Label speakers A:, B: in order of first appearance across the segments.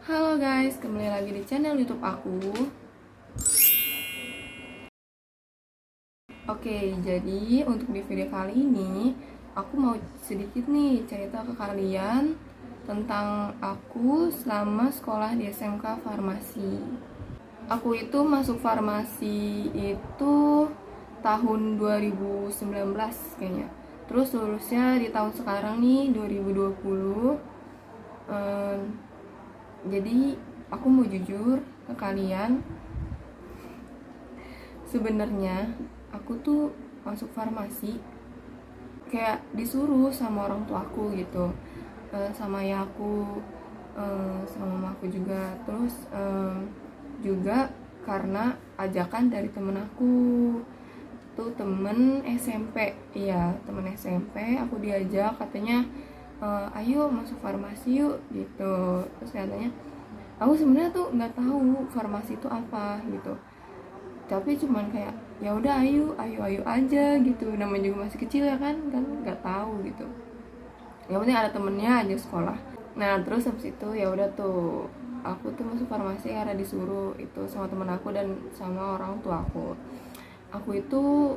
A: Halo guys, kembali lagi di channel YouTube aku. Oke, jadi untuk di video kali ini aku mau sedikit nih cerita ke kalian tentang aku selama sekolah di SMK Farmasi. Aku itu masuk farmasi itu tahun 2019 kayaknya. Terus lulusnya di tahun sekarang nih 2020. Ehm, jadi aku mau jujur ke kalian, sebenarnya aku tuh masuk farmasi kayak disuruh sama orang tua aku gitu. Sama ya aku, sama mama aku juga. Terus juga karena ajakan dari temen aku tuh, temen SMP. Iya, temen SMP aku diajak, katanya ayo masuk farmasi yuk gitu. Terus katanya, aku sebenarnya tuh nggak tahu farmasi itu apa gitu, tapi cuman kayak ya udah ayo ayo ayo aja gitu, namanya juga masih kecil ya kan nggak tahu gitu, yang penting ada temennya aja sekolah. Nah terus habis itu ya udah tuh, aku tuh masuk farmasi karena disuruh itu sama temen aku dan sama orang tua aku. Aku itu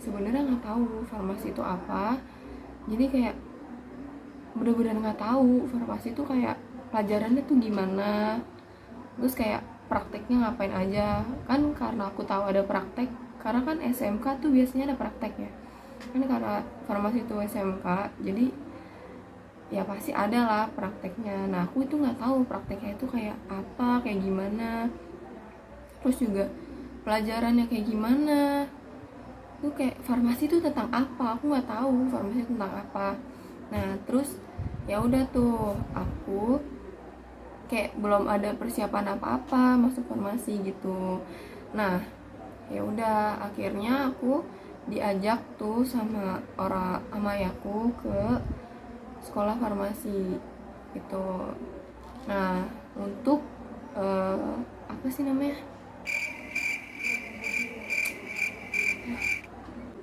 A: sebenarnya nggak tahu farmasi itu apa, jadi kayak bener-bener nggak tahu farmasi itu kayak pelajarannya tuh gimana, terus kayak prakteknya ngapain aja. Kan karena aku tahu ada praktek, karena kan SMK tuh biasanya ada prakteknya kan, karena farmasi itu SMK, jadi ya pasti ada lah prakteknya. Nah aku itu nggak tahu prakteknya itu kayak apa, kayak gimana, terus juga pelajarannya kayak gimana. Tuh kayak farmasi itu tentang apa, aku nggak tahu farmasi tentang apa. Nah terus ya udah tuh, aku kayak belum ada persiapan apa-apa masuk farmasi gitu. Nah ya udah, akhirnya aku diajak tuh sama orang sama ayahku ke sekolah farmasi gitu. Nah untuk apa sih namanya,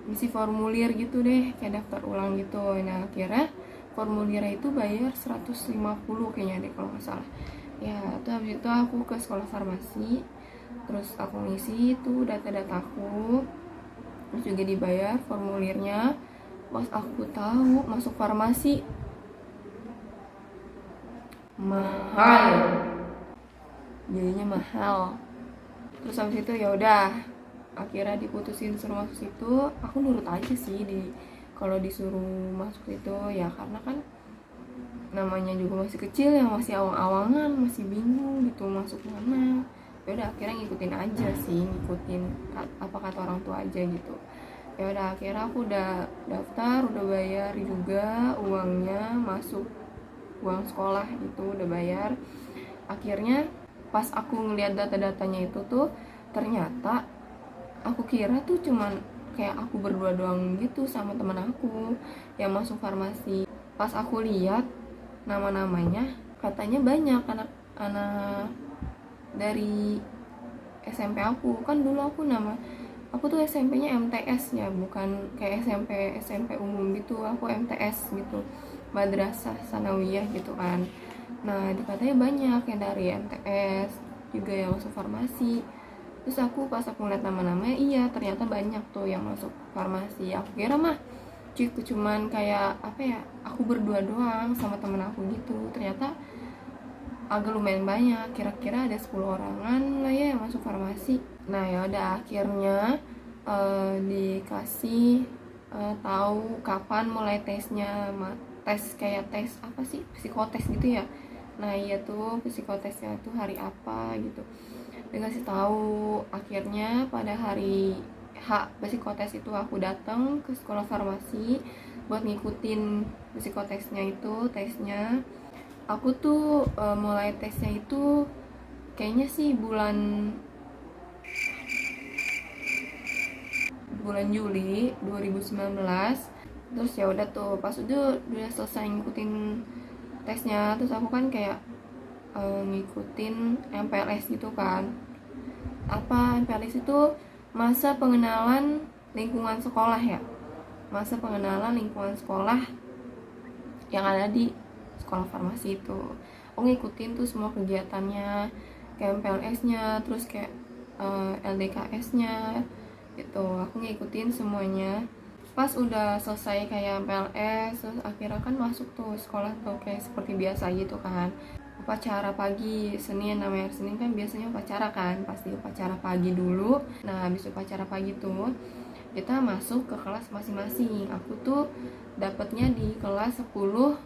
A: ngisi formulir gitu deh, kayak daftar ulang gitu. Nah akhirnya formulirnya itu bayar 150 kayaknya deh kalau nggak salah. Ya itu habis itu aku ke sekolah farmasi, terus aku ngisi itu data-dataku, terus juga dibayar formulirnya. Pas aku tahu masuk farmasi mahal, jadinya mahal. Terus habis itu ya udah, akhirnya diputusin suruh masuk situ. Aku nurut aja sih, kalau disuruh masuk situ ya, karena kan namanya juga masih kecil ya, masih awang-awangan, masih bingung gitu masuk mana. Ya udah akhirnya ngikutin aja sih, ngikutin apa kata orang tua aja gitu. Ya udah akhirnya aku udah daftar, udah bayar juga uangnya, masuk uang sekolah gitu udah bayar. Akhirnya pas aku ngeliat data-datanya itu tuh, ternyata aku kira tuh cuman kayak aku berdua doang gitu sama temen aku yang masuk farmasi. Pas aku lihat nama-namanya, katanya banyak anak-anak dari SMP aku. Kan dulu aku tuh SMP-nya MTS ya, bukan kayak SMP umum gitu. Aku MTS gitu, Madrasah Sanawiyah gitu kan. Nah katanya banyak yang dari MTS juga yang masuk farmasi. Terus pas aku ngeliat nama-namanya, iya ternyata banyak tuh yang masuk farmasi. Aku kira mah cuman kayak apa ya, aku berdua doang sama temen aku gitu. Ternyata agak lumayan banyak, kira-kira ada 10 orangan lah ya yang masuk farmasi. Nah ya udah akhirnya dikasih tahu kapan mulai tesnya. Tes kayak tes apa sih, psikotes gitu ya. Nah iya tuh psikotesnya tuh hari apa gitu, dikasih tahu. Akhirnya pada hari H psikotes itu aku datang ke sekolah farmasi buat ngikutin psikotesnya itu, tesnya. Aku tuh mulai tesnya itu kayaknya sih bulan Juli 2019. Terus ya udah tuh, pas udah selesai ngikutin tesnya, terus aku kan kayak ngikutin MPLS gitu kan. Apa MPLS itu? Masa pengenalan lingkungan sekolah ya, masa pengenalan lingkungan sekolah yang ada di sekolah farmasi itu. aku ngikutin tuh semua kegiatannya, kayak MPLS-nya, terus kayak LDKS-nya gitu, aku ngikutin semuanya. Pas udah selesai kayak MPLS, terus akhirnya kan masuk tuh sekolah tuh kayak seperti biasa gitu kan, upacara pagi Senin, namanya Senin kan biasanya upacara kan, pasti upacara pagi dulu. Nah habis upacara pagi tuh kita masuk ke kelas masing-masing. Aku tuh dapetnya di kelas 10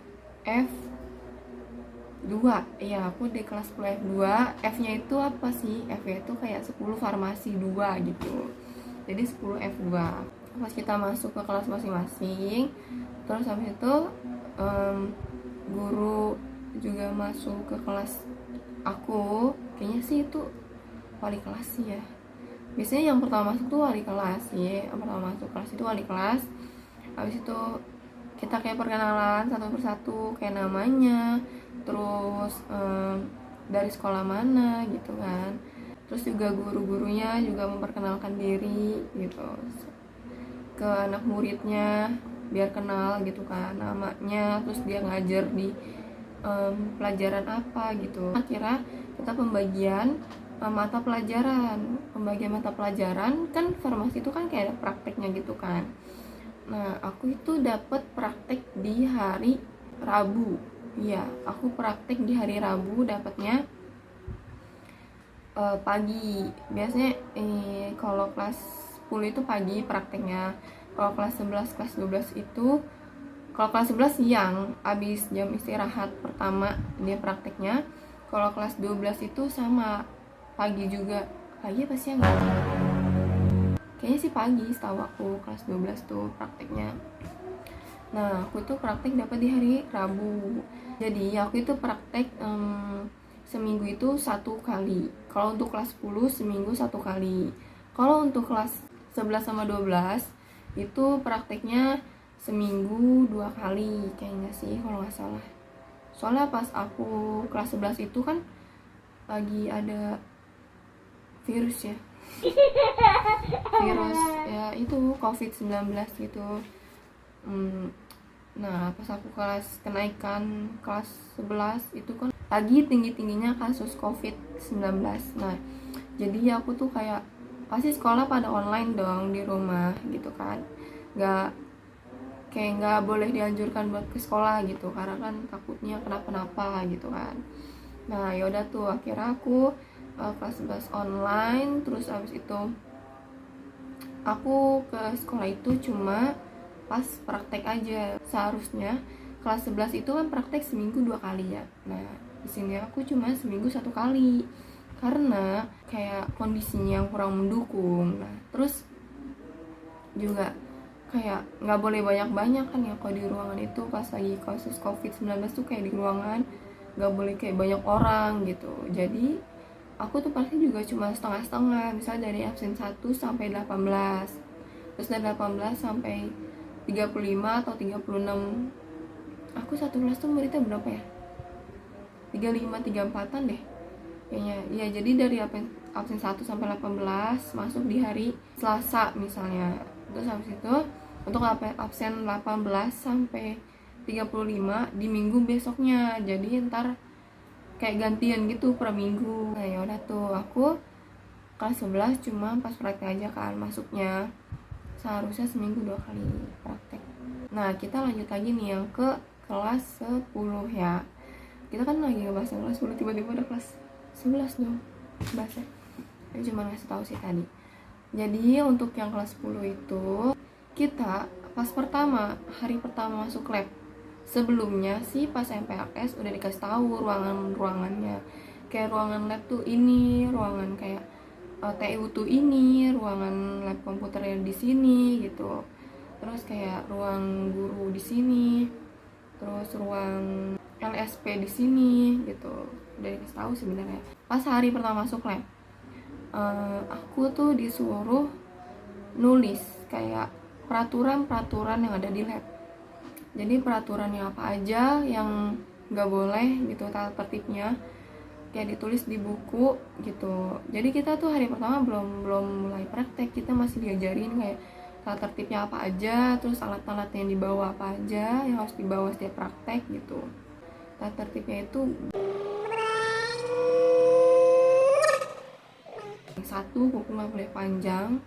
A: F2. Iya, aku di kelas 10 F2. F-nya itu apa sih? F-nya itu kayak 10 farmasi 2 gitu. Jadi 10 F2. Pas kita masuk ke kelas masing-masing, terus habis itu guru juga masuk ke kelas aku. Kayaknya sih itu wali kelas sih ya. Biasanya yang pertama masuk tuh wali kelas ya. Yang pertama masuk kelas itu wali kelas. Habis itu kita kayak perkenalan satu persatu, kayak namanya, terus dari sekolah mana gitu kan. Terus juga guru-gurunya juga memperkenalkan diri gitu ke anak muridnya, biar kenal gitu kan namanya, terus dia ngajar di pelajaran apa gitu. Akhirnya kita pembagian mata pelajaran kan farmasi itu kan kayak ada prakteknya gitu kan. Nah aku itu dapat praktek di hari Rabu. Iya, aku praktek di hari Rabu, dapatnya pagi. Biasanya kalau kelas 10 itu pagi prakteknya. Kalau kelas 11, kelas 12 itu, kalau kelas 11 siang, habis jam istirahat pertama dia prakteknya. Kalau kelas 12 itu sama, pagi juga. Pagi apa siang? Kayaknya sih pagi, setahu aku kelas 12 tuh prakteknya. Nah, aku tuh praktek dapat di hari Rabu. Jadi aku itu praktek seminggu itu 1 kali. Kalau untuk kelas 10 seminggu 1 kali. Kalau untuk kelas 11 sama 12 itu prakteknya seminggu 2 kali kayaknya sih kalau nggak salah. Soalnya pas aku kelas 11 itu kan lagi ada virus ya. Virus ya itu COVID-19 gitu. Nah pas aku kenaikan kelas 11 itu kan lagi tinggi-tingginya kasus COVID-19. Nah jadi aku tuh kayak pasti sekolah pada online dong di rumah gitu kan, nggak boleh dianjurkan buat ke sekolah gitu karena kan takutnya kenapa-napa gitu kan. Nah yaudah tuh akhirnya aku kelas 11 online. Terus abis itu aku ke sekolah itu cuma pas praktek aja. Seharusnya kelas 11 itu kan praktek seminggu 2 kali ya. Nah di sini aku cuma seminggu 1 kali karena kayak kondisinya yang kurang mendukung. Nah terus juga kayak nggak boleh banyak-banyak kan ya kalau di ruangan itu pas lagi kasus COVID-19 tuh kayak di ruangan nggak boleh kayak banyak orang gitu. Jadi aku tuh pasti juga cuma setengah-setengah, misalnya dari absen 1 sampai 18, terus dari 18 sampai 35 atau 36. Aku satu kelas tuh muridnya berapa ya, 35, 34an deh kayaknya ya. Jadi dari absen 1 sampai 18 masuk di hari Selasa misalnya. Terus habis itu untuk absen 18 sampai 35 di minggu besoknya. Jadi ntar kayak gantian gitu per minggu. Nah ya udah tuh aku kelas 11 cuma pas praktek aja kan masuknya. Seharusnya seminggu 2 kali praktek. Nah kita lanjut lagi nih yang ke kelas 10 ya. Kita kan lagi ngebahas yang kelas 10, tiba-tiba ada kelas 11 dong bahasa. Ini cuma ngasih tahu sih tadi. Jadi untuk yang kelas 10 itu kita pas hari pertama masuk lab. Sebelumnya sih pas MPLS udah dikasih tahu ruangannya. Kayak ruangan lab tuh ini, ruangan kayak TU tuh ini, ruangan lab komputernya di sini gitu. Terus kayak ruang guru di sini. Terus ruang LSP di sini gitu. Udah dikasih tahu sebenarnya. Pas hari pertama masuk lab, aku tuh disuruh nulis kayak peraturan yang ada di lab. Jadi peraturannya apa aja yang nggak boleh gitu, tata tertibnya kayak ditulis di buku gitu. Jadi kita tuh hari pertama belum mulai praktek, kita masih diajarin kayak tata tertibnya apa aja, terus alat-alat yang dibawa apa aja yang harus dibawa setiap praktek gitu. Tata tertibnya itu satu kuku nggak boleh panjang,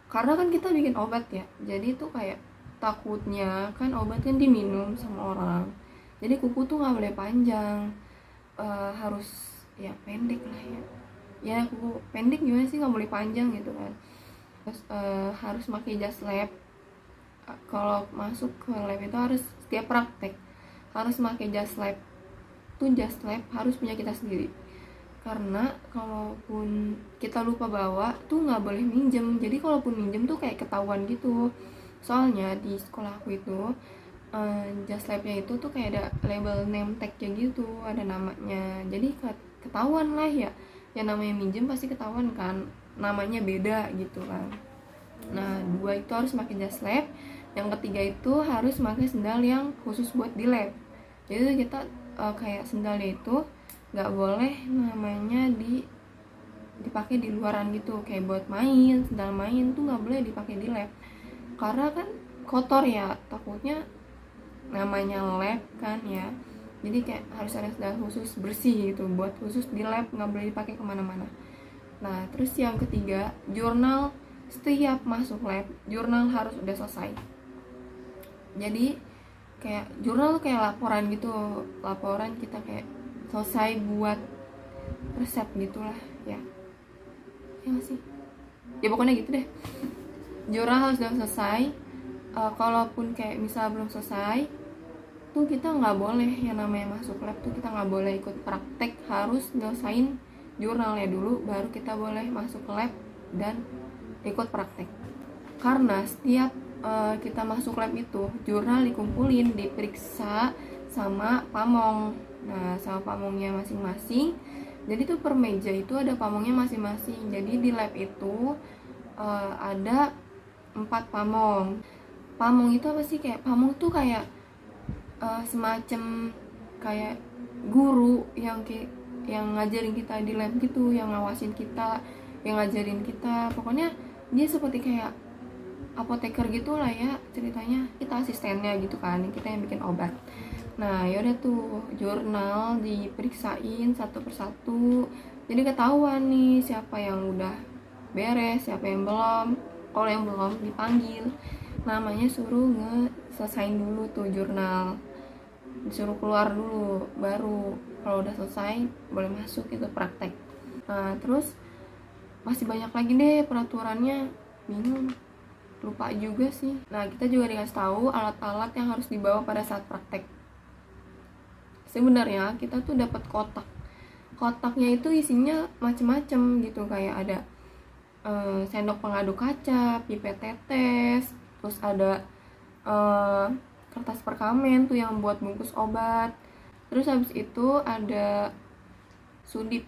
A: karena kan kita bikin obat ya, jadi itu kayak takutnya kan obat kan diminum sama orang, jadi kuku tuh nggak boleh panjang. Harus ya pendek lah ya, ya kuku pendek gimana sih, nggak boleh panjang gitu kan. Terus harus pakai jas lab. Kalau masuk ke lab itu harus setiap praktek harus pakai jas lab. Tuh jas lab harus punya kita sendiri, karena kalaupun kita lupa bawa tuh nggak boleh minjem. Jadi kalaupun minjem tuh kayak ketahuan gitu. Soalnya di sekolah aku itu jas labnya itu tuh kayak ada label name tagnya gitu, ada namanya, jadi ketahuan lah ya, yang namanya minjem pasti ketahuan kan, namanya beda gitu kan. Nah, dua itu harus pakai jas lab, yang ketiga itu harus pakai sendal yang khusus buat di lab. Jadi kita kayak sendalnya itu nggak boleh namanya dipakai di luaran gitu, kayak buat main, sendal main tuh nggak boleh dipakai di lab, karena kan kotor ya, takutnya namanya lab kan ya, jadi kayak harus ada sendal khusus bersih gitu buat khusus di lab, nggak boleh dipakai kemana-mana. Nah terus yang ketiga, jurnal. Setiap masuk lab jurnal harus udah selesai. Jadi kayak jurnal tuh kayak laporan gitu, laporan kita kayak selesai buat resep gitulah ya, ya gak sih, ya pokoknya gitu deh. Jurnal harus udah selesai. Kalaupun kayak misal belum selesai tuh kita nggak boleh, yang namanya masuk lab tuh kita nggak boleh ikut praktek, harus nyelesain jurnalnya dulu baru kita boleh masuk ke lab dan ikut praktek. Karena setiap kita masuk lab itu jurnal dikumpulin, diperiksa sama pamong. Nah sama pamongnya masing-masing, jadi tuh per meja itu ada pamongnya masing-masing. Jadi di lab itu ada 4 pamong. Pamong itu apa sih, kayak pamong tuh kayak semacam kayak guru yang ngajarin kita di lab gitu, yang ngawasin kita, yang ngajarin kita. Pokoknya dia seperti kayak apoteker gitulah ya ceritanya, kita asistennya gitu kan, kita yang bikin obat. Nah yaudah tuh jurnal diperiksain satu persatu, jadi ketahuan nih siapa yang udah beres, siapa yang belum. Kalau yang belum dipanggil namanya, suruh ngeselesain dulu tuh jurnal, disuruh keluar dulu, baru kalau udah selesai boleh masuk itu praktek. Nah terus masih banyak lagi deh peraturannya, bingung, lupa juga sih. Nah kita juga dikasih tahu alat-alat yang harus dibawa pada saat praktek. Sebenarnya kita tuh dapat kotak, kotaknya itu isinya macem-macem gitu, kayak ada sendok pengaduk kaca, pipet tetes, terus ada kertas perkamen tuh yang buat bungkus obat. Terus habis itu ada sudip.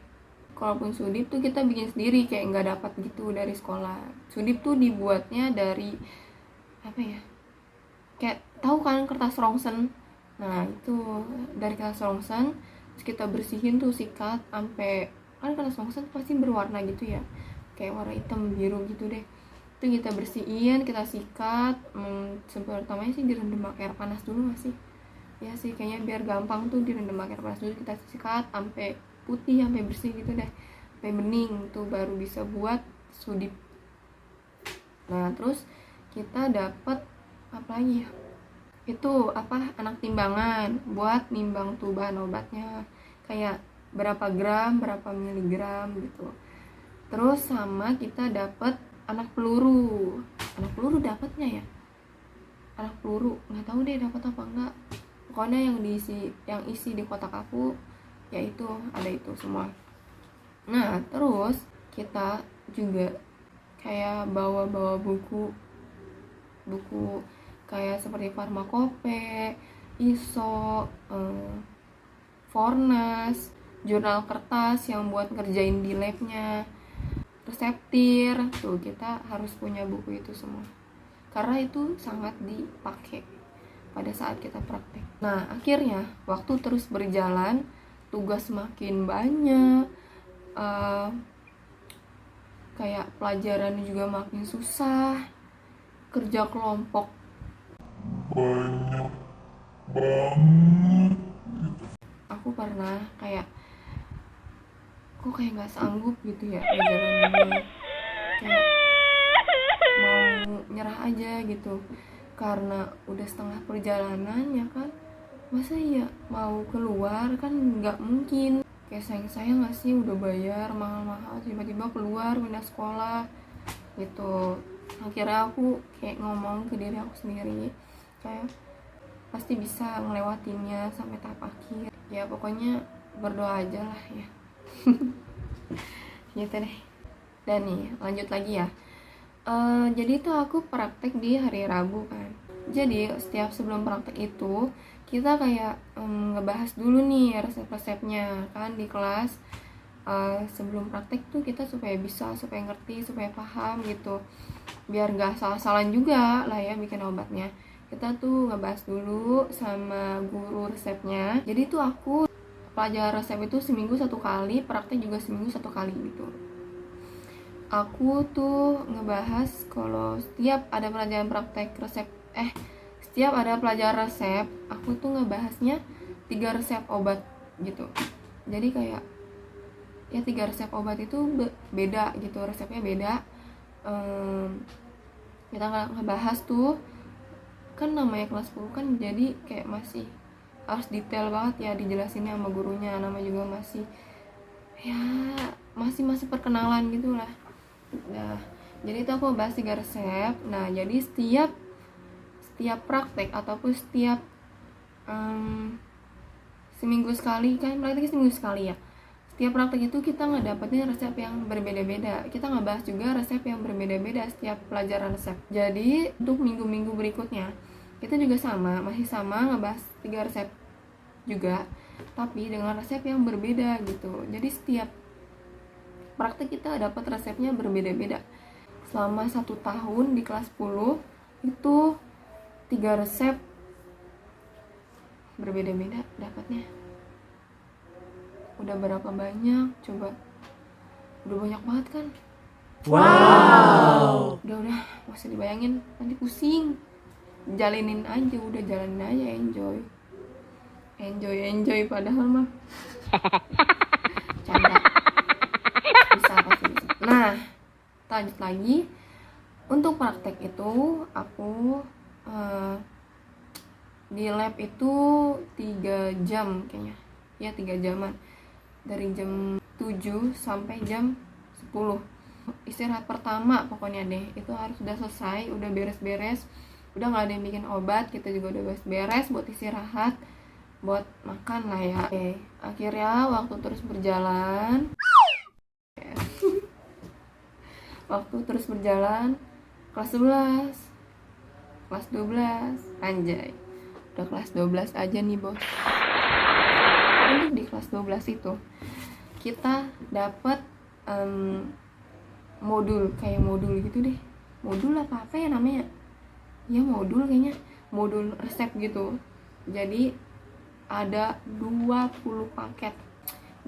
A: Kalaupun sudip tuh kita bikin sendiri, kayak nggak dapat gitu dari sekolah. Sudip tuh dibuatnya dari apa ya, kayak tahu kan kertas rongsen. Nah itu dari kertas rongsen, terus kita bersihin tuh sikat sampai, kan kertas rongsen pasti berwarna gitu ya, kayak warna hitam biru gitu deh. Itu kita bersihin, kita sikat. Pertamanya sih direndam pakai air panas dulu masih ya sih, kayaknya biar gampang tuh direndam pakai air panas dulu, kita sikat sampai putih, sampai bersih gitu deh, sampai bening tuh baru bisa buat sudip. Nah terus kita dapat apa lagi ya, itu apa, anak timbangan buat nimbang tuh bahan obatnya, kayak berapa gram, berapa miligram gitu. Terus sama kita dapat anak peluru. Anak peluru dapatnya ya, anak peluru nggak tahu deh dapat apa enggak. Pokoknya yang isi di kotak aku yaitu ada itu semua. Nah terus kita juga kayak bawa buku kayak seperti farmakope, ISO, Fornas, jurnal kertas yang buat ngerjain di labnya, reseptir tuh, kita harus punya buku itu semua karena itu sangat dipakai pada saat kita praktek. Nah akhirnya waktu terus berjalan, tugas makin banyak, kayak pelajaran juga makin susah, kerja kelompok banyak banget. Aku pernah kayak kok kayak nggak sanggup gitu ya ngejalaninnya, kayak mau nyerah aja gitu karena udah setengah perjalanan ya kan. Masa ya mau keluar kan nggak mungkin, kayak sayang nggak sih udah bayar mahal-mahal tiba-tiba keluar pindah sekolah gitu. Akhirnya aku kayak ngomong ke diri aku sendiri kayak pasti bisa ngelewatinnya sampai tahap akhir ya, pokoknya berdoa aja lah ya. Gitu deh. Dan nih lanjut lagi ya. Jadi itu aku praktek di hari Rabu kan. Jadi setiap sebelum praktek itu kita kayak ngebahas dulu nih resep-resepnya kan di kelas. Sebelum praktek tuh kita supaya ngerti, supaya paham gitu, biar nggak salah-salah juga lah ya bikin obatnya. Kita tuh ngebahas dulu sama guru resepnya. Jadi tuh aku pelajaran resep itu seminggu 1 kali, praktek juga seminggu 1 kali gitu. Aku tuh ngebahas kalau setiap ada pelajaran praktek resep setiap ada pelajaran resep aku tuh ngebahasnya 3 resep obat gitu. Jadi kayak ya 3 resep obat itu beda gitu, resepnya beda. Kita ngebahas tuh kan namanya kelas 10 kan, jadi kayak masih harus detail banget ya dijelasinnya sama gurunya, nama juga masih ya masih perkenalan gitu lah. Nah, jadi itu aku bahas 3 resep. Nah, jadi setiap praktek ataupun setiap seminggu sekali kan, prakteknya seminggu sekali ya. Setiap praktek itu kita ngedapetin resep yang berbeda-beda. Kita ngebahas juga resep yang berbeda-beda setiap pelajaran resep. Jadi untuk minggu-minggu berikutnya kita juga masih sama ngebahas 3 resep juga, tapi dengan resep yang berbeda gitu. Jadi setiap praktek kita dapat resepnya berbeda-beda. Selama 1 tahun di kelas 10 itu 3 resep berbeda-beda dapatnya. Udah berapa banyak coba? Udah banyak banget kan?
B: Wow.
A: Udah gak usah dibayangin, nanti pusing. Jalanin aja, udah jalanin aja, enjoy padahal mah canda. Pasti bisa. Nah, lanjut lagi. Untuk praktek itu aku di lab itu 3 jam kayaknya ya, 3 jaman dari jam 7 sampai jam 10. Istirahat pertama pokoknya deh itu harus udah selesai, udah beres-beres, udah gak ada yang bikin obat, kita juga udah beres-beres buat istirahat, buat makan lah ya. Oke, akhirnya waktu terus berjalan kelas 11, kelas 12, anjay udah kelas 12 aja nih bos. Untuk di kelas 12 itu kita dapat modul gitu deh, modul apa ya namanya ya, modul kayaknya, modul resep gitu. Jadi ada 20 paket.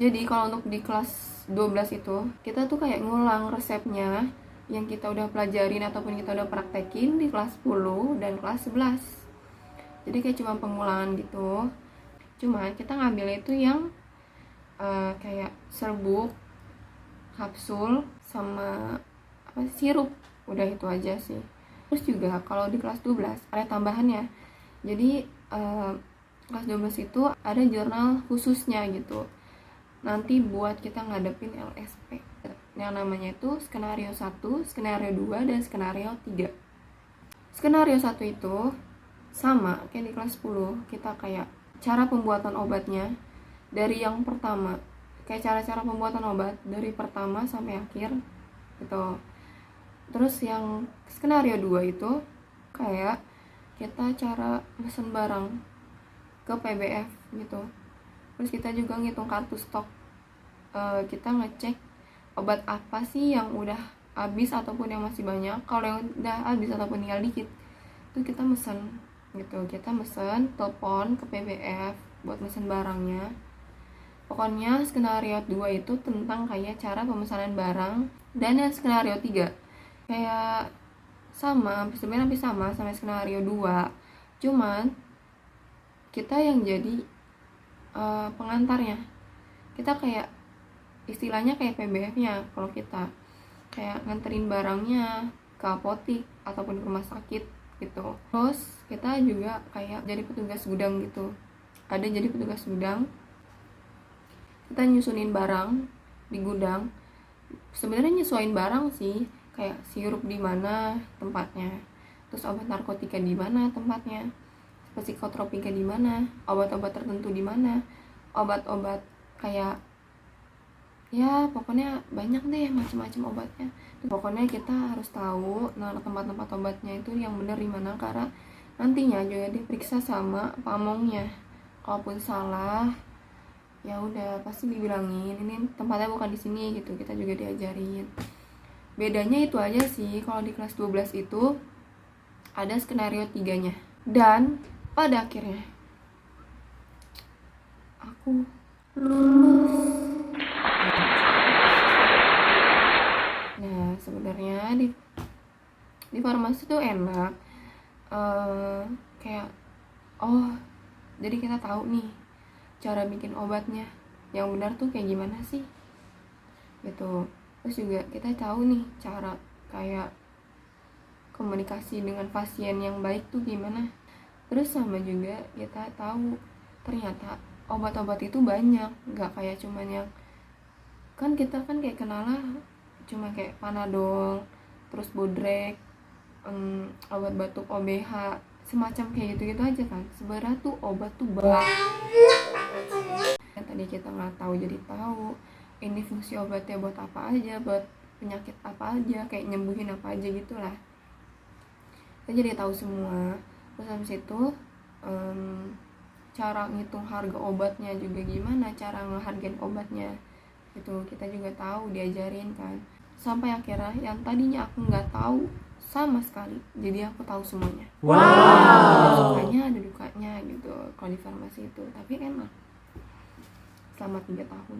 A: Jadi kalau untuk di kelas 12 itu kita tuh kayak ngulang resepnya yang kita udah pelajarin ataupun kita udah praktekin di kelas 10 dan kelas 11. Jadi kayak cuma pengulangan gitu. Cuma kita ngambil itu yang kayak serbuk, kapsul, sama sirup. Udah itu aja sih. Terus juga kalau di kelas 12 ada tambahannya. Jadi kelas 12 itu ada jurnal khususnya gitu. Nanti buat kita ngadepin LSP. Yang namanya itu skenario 1, skenario 2, dan skenario 3. Skenario 1 itu sama kayak di kelas 10, kita kayak cara pembuatan obatnya dari yang pertama, kayak cara-cara pembuatan obat dari pertama sampai akhir gitu. Terus yang skenario 2 itu kayak kita cara mesen barang ke PBF gitu. Terus kita juga ngitung kartu stok, kita ngecek obat apa sih yang udah habis ataupun yang masih banyak. Kalau yang udah habis ataupun tinggal dikit itu kita mesen gitu, kita mesen, telepon ke PBF buat mesen barangnya. Pokoknya skenario 2 itu tentang kayak cara pemesanan barang. Dan yang skenario 3 kayak sebenarnya hampir sama skenario 2, cuman kita yang jadi pengantarnya. Kita kayak istilahnya kayak PBF-nya kalau kita, kayak nganterin barangnya ke apotik ataupun ke rumah sakit gitu. Terus kita juga kayak jadi petugas gudang gitu, ada jadi petugas gudang, kita nyusunin barang di gudang. Sebenarnya nyesuaiin barang sih, kayak sirup di mana tempatnya, terus obat narkotika di mana tempatnya, psikotropika di mana, obat-obat tertentu di mana, obat-obat kayak ya pokoknya banyak deh macam-macam obatnya. Pokoknya kita harus tahu nah tempat-tempat obatnya itu yang benar di mana, karena nantinya juga diperiksa sama pamongnya. Kalaupun salah ya udah pasti dibilangin ini tempatnya bukan di sini gitu, kita juga diajarin. Bedanya itu aja sih, kalau di kelas 12 itu ada skenario 3-nya. Dan pada akhirnya aku lulus. Nah sebenarnya di farmasi tuh enak, kayak oh jadi kita tahu nih cara bikin obatnya yang benar tuh kayak gimana sih gitu. Terus juga kita tahu nih cara kayak komunikasi dengan pasien yang baik tuh gimana. Terus sama juga kita tahu ternyata obat-obat itu banyak, nggak kayak cuman yang kan kita kan kayak kenalnya cuma kayak Panadol, terus Bodrek, obat batuk OBH, semacam kayak gitu-gitu aja kan. Sebenarnya tuh obat tuh banyak. Yang tadi kita nggak tahu jadi tahu. Ini fungsi obatnya buat apa aja, buat penyakit apa aja, kayak nyembuhin apa aja gitulah. Kita jadi tahu semua. Terus habis itu cara ngitung harga obatnya juga gimana, cara ngehargain obatnya itu kita juga tahu, diajarin kan. Sampai akhirnya yang tadinya aku nggak tahu sama sekali, jadi aku tahu semuanya. Wow. Ada sukanya ada dukanya gitu kalau di farmasi itu, tapi enak selama 3 tahun.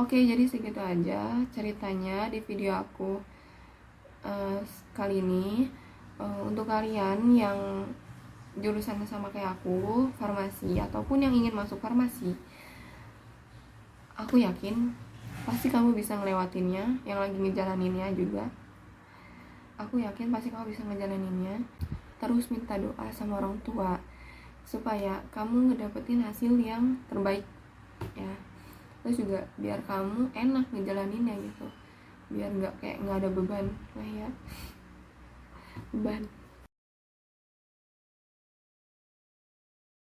A: Oke, jadi segitu aja ceritanya di video aku kali ini. Untuk kalian yang jurusannya sama kayak aku, farmasi, ataupun yang ingin masuk farmasi, aku yakin pasti kamu bisa ngelewatinnya, yang lagi ngejalaninnya juga. Aku yakin pasti kamu bisa ngejalaninnya. Terus minta doa sama orang tua supaya kamu ngedapetin hasil yang terbaik ya. Terus juga biar kamu enak ngejalaninnya gitu, biar nggak ada beban lah ya, beban.